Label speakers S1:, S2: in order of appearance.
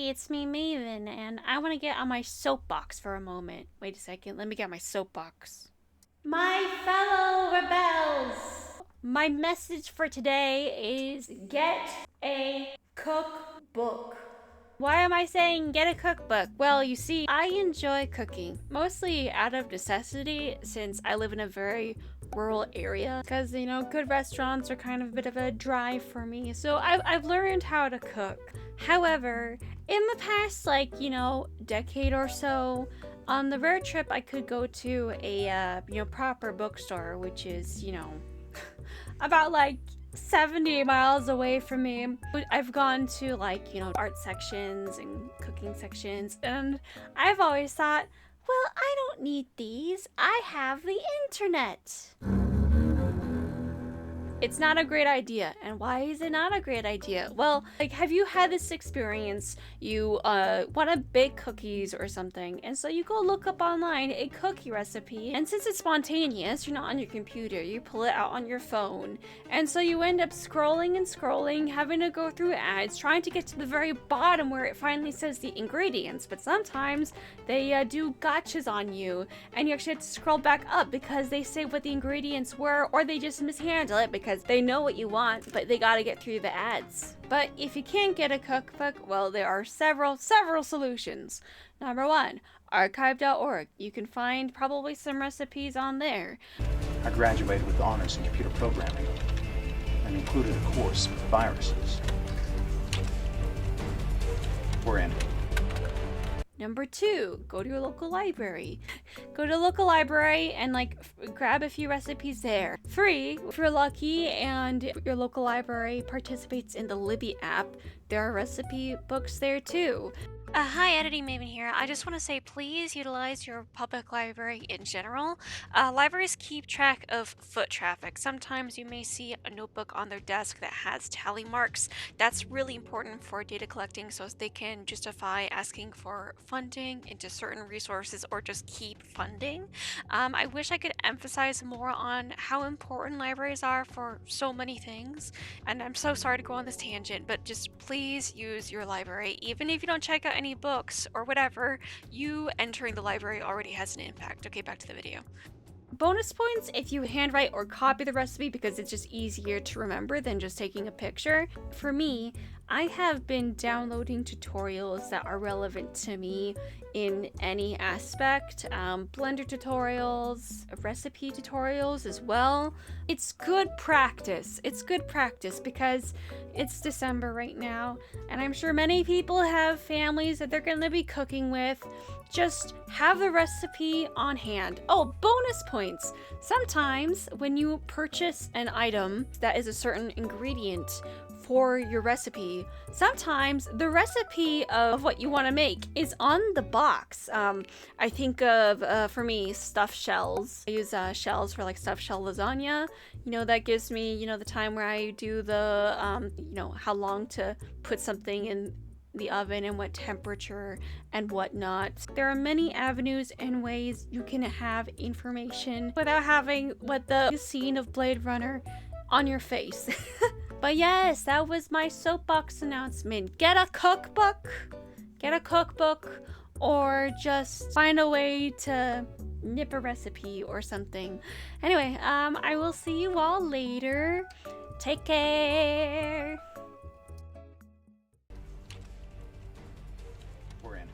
S1: Hey, it's me, Maven, and I want to get on my soapbox for a moment. Wait a second, let me get my soapbox. My fellow rebels! My message for today is get a cookbook. Why am I saying get a cookbook? Well, you see, I enjoy cooking, mostly out of necessity since I live in a very rural area because, good restaurants are kind of a bit of a drive for me. So I've learned how to cook. However, in the past, decade or so, on the rare trip I could go to a, proper bookstore, which is, about 70 miles away from me. I've gone to art sections and cooking sections, and I've always thought, well, I don't need these. I have the internet. It's not a great idea. And why is it not a great idea? Well, have you had this experience? You want to bake cookies or something, and so you go look up online a cookie recipe, and since it's spontaneous, you're not on your computer, you pull it out on your phone, and so you end up scrolling and scrolling, having to go through ads, trying to get to the very bottom where it finally says the ingredients, but sometimes they do gotchas on you, and you actually have to scroll back up because they say what the ingredients were, or they just mishandle it because they know what you want, but they gotta get through the ads. But if you can't get a cookbook, well, there are several solutions. Number one, archive.org. You can find probably some recipes on there.
S2: I graduated with honors in computer programming and included a course with viruses. We're in.
S1: Number two, go to your local library. Go to a local library and grab a few recipes there. Three, if you're lucky and your local library participates in the Libby app, there are recipe books there too. Hi, Editing Maven here. I just want to say please utilize your public library in general. Libraries keep track of foot traffic. Sometimes you may see a notebook on their desk that has tally marks. That's really important for data collecting so they can justify asking for funding into certain resources or just keep funding. I wish I could emphasize more on how important libraries are for so many things. And I'm so sorry to go on this tangent, but just please use your library. Even if you don't check out any books or whatever, you entering the library already has an impact. Okay, back to the video. Bonus points if you handwrite or copy the recipe because it's just easier to remember than just taking a picture. For me, I have been downloading tutorials that are relevant to me in any aspect. Blender tutorials, recipe tutorials as well. It's good practice. It's good practice because it's December right now, and I'm sure many people have families that they're going to be cooking with. Just have the recipe on hand. Oh, bonus points. Sometimes when you purchase an item that is a certain ingredient for your recipe, sometimes the recipe of what you want to make is on the box. I think of, for me, stuffed shells. I use shells for stuffed shell lasagna. That gives me, the time where I do the, how long to put something in the oven and what temperature and whatnot. There are many avenues and ways you can have information without having what the scene of Blade Runner on your face. But yes, that was my soapbox announcement. Get a cookbook. Get a cookbook, or just find a way to nip a recipe or something. Anyway, I will see you all later. Take care.
S2: We're in.